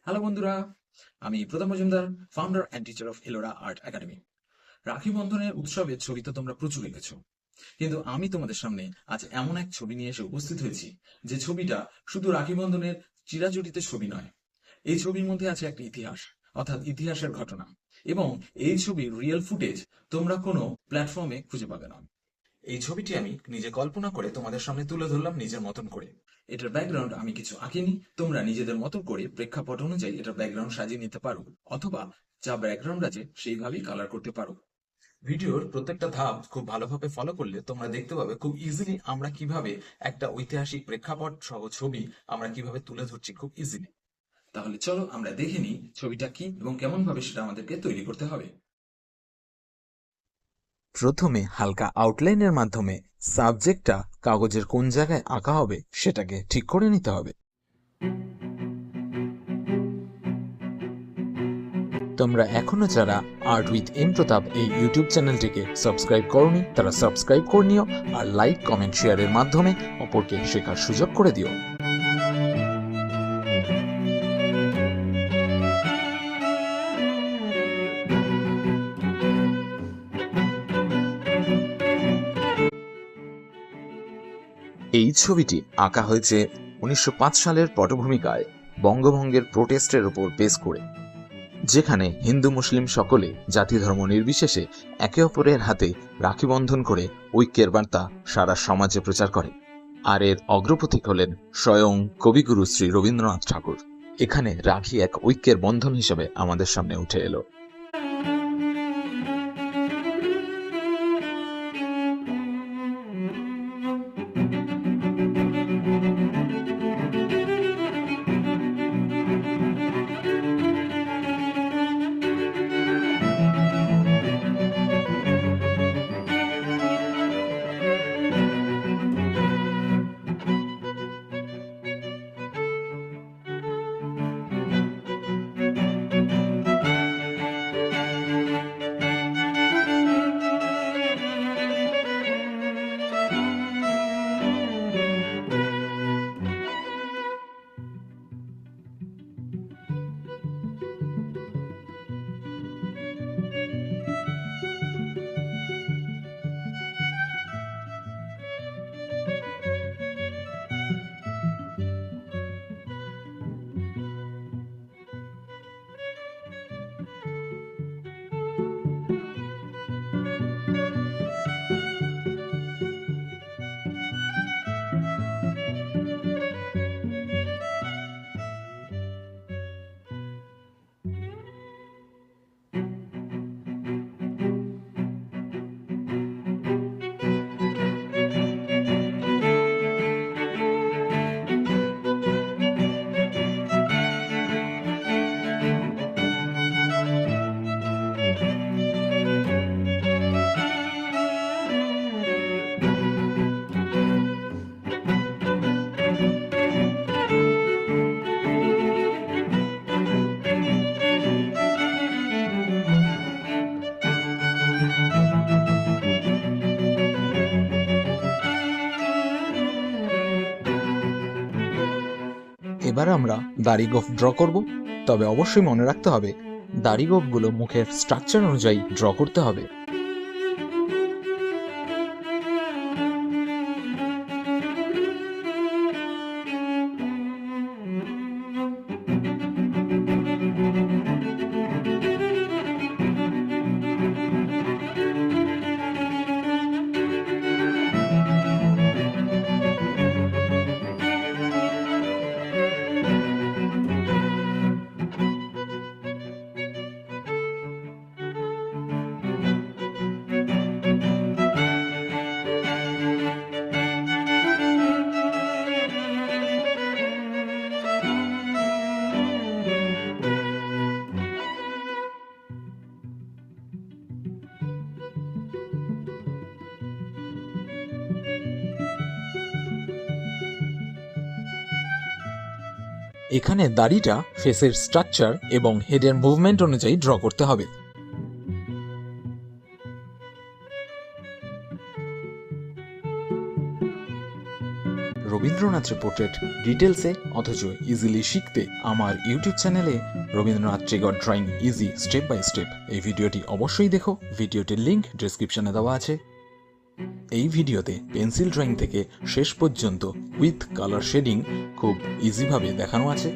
Hello বন্ধুরা, আমি প্রথম Majumdar, founder and teacher of Ellora art academy. রাখি বন্ধনের উৎসবের ছবি তো তোমরা প্রচুর এঁকেছো, কিন্তু আমি তোমাদের সামনে আজ এমন এক ছবি নিয়ে এসে উপস্থিত হয়েছি যে ছবিটা শুধু রাখি বন্ধনের চিরাচরিত ছবি নয়। এই ছবির মধ্যে আছে একটা ইতিহাস, অর্থাৎ ইতিহাসের ঘটনা, এবং এই ছবির রিয়েল ফুটেজ তোমরা কোনো প্ল্যাটফর্মে খুঁজে পাবে না। এই ছবিটি আমি নিজে কল্পনা করে তোমাদের সামনে তুলে ধরলাম নিজের মতন করে। এটার ব্যাকগ্রাউন্ড আমি কিছু আঁকিনি, তোমরা নিজেদের মতো করে প্রেক্ষাপট অনুযায়ী এটার ব্যাকগ্রাউন্ড সাজিয়ে নিতে পারো, অথবা যা ব্যাকগ্রাউন্ড আছে সেইভাবেই কালার করতে পারো। ভিডিওর প্রত্যেকটা ধাপ খুব ভালোভাবে ফলো করলে তোমরা দেখতে পাবে খুব ইজিলি আমরা কিভাবে একটা ঐতিহাসিক প্রেক্ষাপট সহ ছবি আমরা কিভাবে তুলে ধরছি খুব ইজিলি। তাহলে চলো আমরা দেখে নিই ছবিটা কি এবং কেমন ভাবে সেটা আমাদেরকে তৈরি করতে হবে। প্রথমে হালকা আউটলাইনের মাধ্যমে সাবজেক্টটা কাগজের কোন জায়গায় আঁকা হবে সেটাকে ঠিক করে নিতে হবে। তোমরা এখনো যারা আর্ট উইথ এম প্রতাপ এই ইউটিউব চ্যানেলটিকে সাবস্ক্রাইব করোনি তারা সাবস্ক্রাইব করে নিও, আর লাইক কমেন্ট শেয়ারের মাধ্যমে অপরকে শেখার সুযোগ করে দিও। এই ছবিটি আঁকা হয়েছে 1905 সালের পটভূমিকায় বঙ্গভঙ্গের প্রোটেস্টের উপর বেস করে, যেখানে হিন্দু মুসলিম সকলে জাতি ধর্ম নির্বিশেষে একে অপরের হাতে রাখি বন্ধন করে ঐক্যের বার্তা সারা সমাজে প্রচার করে। আর এর অগ্রপথিক হলেন স্বয়ং কবিগুরু শ্রী রবীন্দ্রনাথ ঠাকুর। এখানে রাখি এক ঐক্যের বন্ধন হিসেবে আমাদের সামনে উঠে এলো। এবার আমরা দাড়ি গোঁফ ড্র করব, তবে অবশ্যই মনে রাখতে হবে দাড়ি গোঁফগুলো মুখের স্ট্রাকচার অনুযায়ী ড্র করতে হবে। এখানে দাড়িটা ফেসের স্ট্রাকচার এবং হেডের মুভমেন্ট অনুযায়ী ড্র করতে হবে। রবীন্দ্রনাথ রবীন্দ্রনাথের পোর্ট্রেট ডিটেলসে অথচ ইজিলি শিখতে আমার ইউটিউব চ্যানেলে Rabindranath Tagore drawing easy step by step এই ভিডিওটি অবশ্যই দেখো। ভিডিওটির লিঙ্ক ডিসক্রিপশনে দেওয়া আছে। এই ভিডিওতে পেন্সিল ড্রয়িং থেকে শেষ পর্যন্ত উইথ কালার শেডিং খুব ইজিভাবে দেখানো আছে।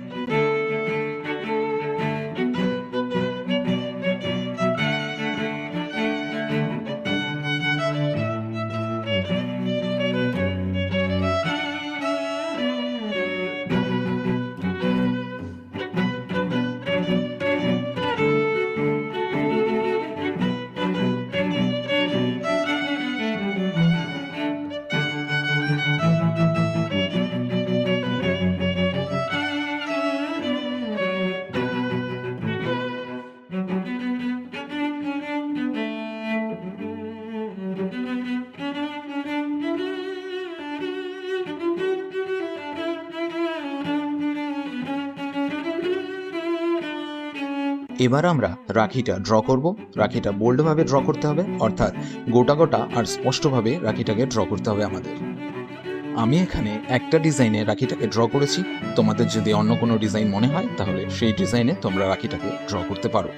এবার আমরা রাখিটা ড্র করব। রাখিটা বোল্ডভাবে ড্র করতে হবে, অর্থাৎ গোটা গোটা আর স্পষ্টভাবে রাখিটাকে ড্র করতে হবে আমাদের। আমি এখানে একটা ডিজাইনে রাখিটাকে ড্র করেছি। তোমাদের যদি অন্য কোনো ডিজাইন মনে হয় তাহলে সেই ডিজাইনে তোমরা রাখিটাকে ড্র করতে পারো।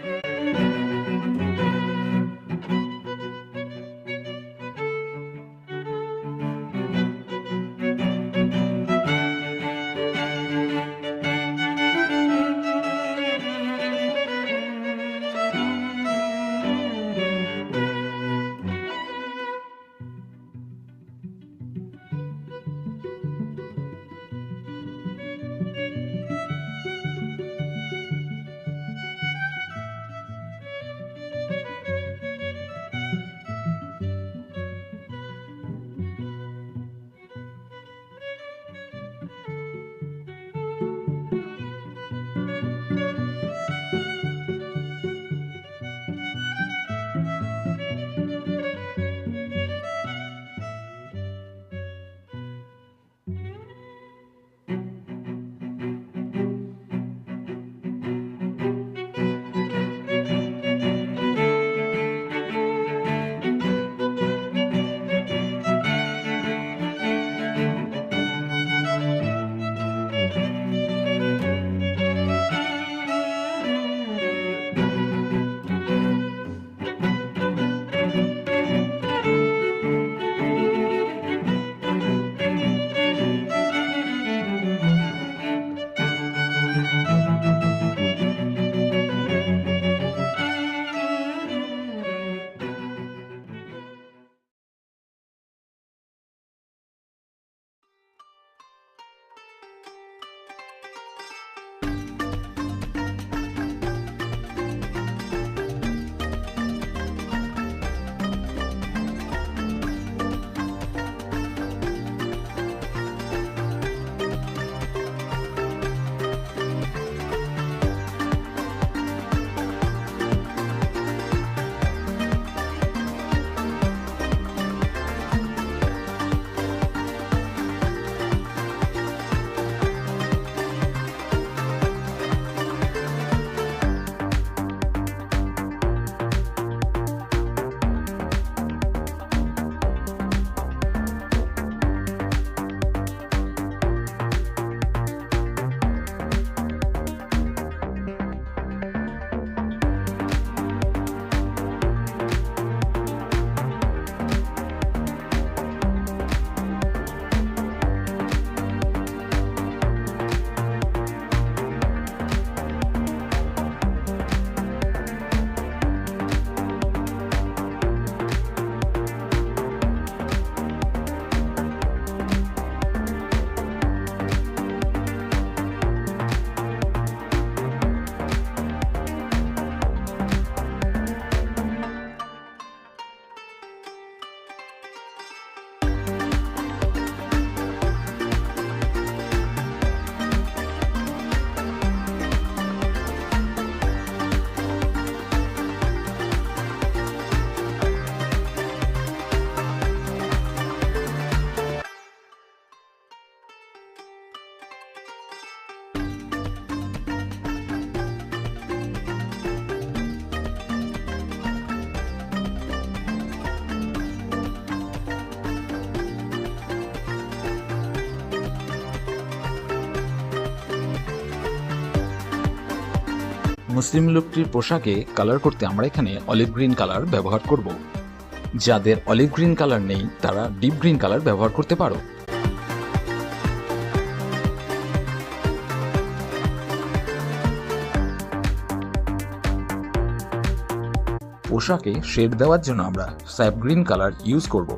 মুসলিম লোকটির পোশাকে কালার করতে আমরা এখানে অলিভ গ্রিন কালার ব্যবহার করব। যাদের অলিভ গ্রিন কালার নেই তারা ডিপ গ্রিন কালার ব্যবহার করতে পারো। পোশাকে শেড দেওয়ার জন্য আমরা স্যাপ গ্রিন কালার ইউজ করব।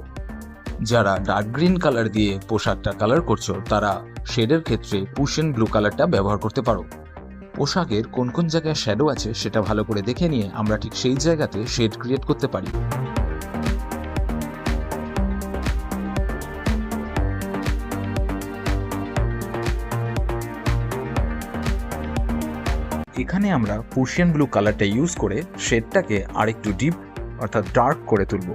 যারা ডার্ক গ্রিন কালার দিয়ে পোশাকটা কালার করছো তারা শেডের ক্ষেত্রে পুশিয়ান ব্লু কালারটা ব্যবহার করতে পারো। পোশাকের কোন কোন জায়গায় শ্যাডো আছে সেটা ভালো করে দেখে নিয়ে আমরা ঠিক সেই জায়গাতে শেড ক্রিয়েট করতে পারি। এখানে আমরা পুশিয়ান ব্লু কালারটা ইউজ করে শেডটাকে আরেকটু ডিপ অর্থাৎ ডার্ক করে তুলব।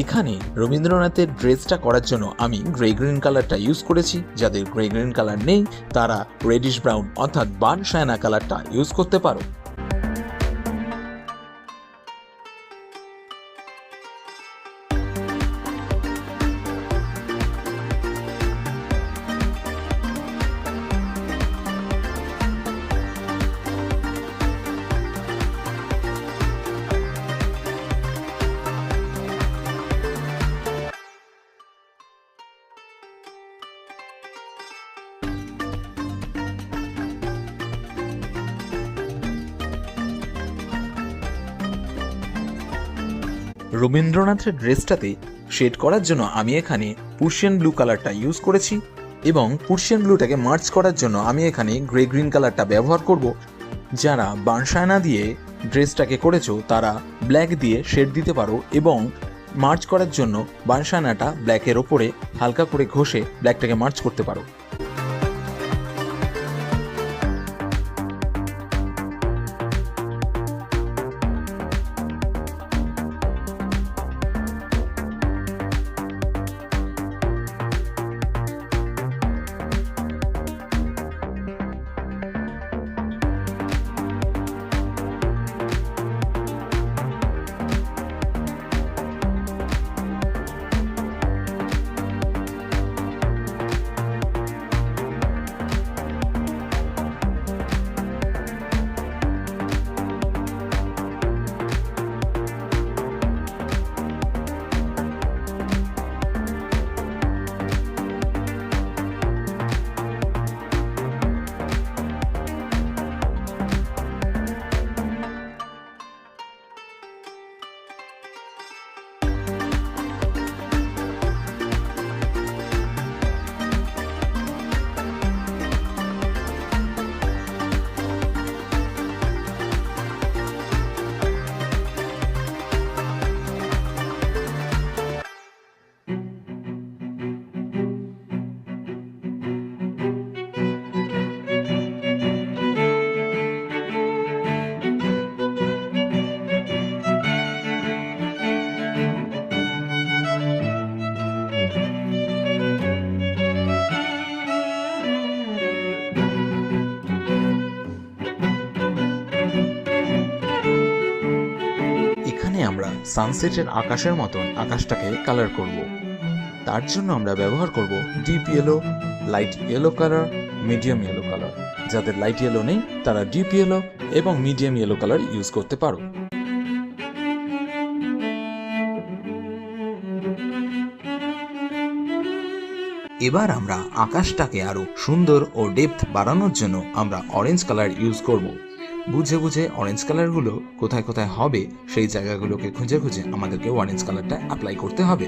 এখানে রবীন্দ্রনাথের ড্রেসটা করার জন্য আমি গ্রে গ্রিন কালারটা ইউজ করেছি। যাদের গ্রে গ্রিন কালার নেই তারা রেডিশ ব্রাউন অর্থাৎ বার্ন সায়ানা কালারটা ইউজ করতে পারো। রবীন্দ্রনাথের ড্রেসটাতে শেড করার জন্য আমি এখানে পার্সিয়ান ব্লু কালারটা ইউজ করেছি এবং পার্সিয়ান ব্লুটাকে মার্চ করার জন্য আমি এখানে গ্রে গ্রিন কালারটা ব্যবহার করব। যারা বার্নশায়ানা দিয়ে ড্রেসটাকে করেছো তারা ব্ল্যাক দিয়ে শেড দিতে পারো এবং মার্চ করার জন্য বার্নশায়ানাটা ব্ল্যাকের ওপরে হালকা করে ঘষে ব্ল্যাকটাকে মার্চ করতে পারো। এখানে আমরা সানসেটের আকাশের মতন আকাশটাকে কালার করব। তার জন্য আমরা ব্যবহার করব deep yellow, light yellow colour, medium yellow colour. যাদের লাইট ইয়েলো নেই তারা ডিপ ইয়েলো এবং মিডিয়াম ইয়েলো কালার ইউজ করতে পারো। এবার আমরা আকাশটাকে আরো সুন্দর ও ডেপথ বাড়ানোর জন্য আমরা অরেঞ্জ কালার ইউজ করব। বুঝে বুঝে অরেঞ্জ কালারগুলো কোথায় কোথায় হবে সেই জায়গাগুলোকে খুঁজে খুঁজে আমাদেরকে অরেঞ্জ কালারটা অ্যাপ্লাই করতে হবে।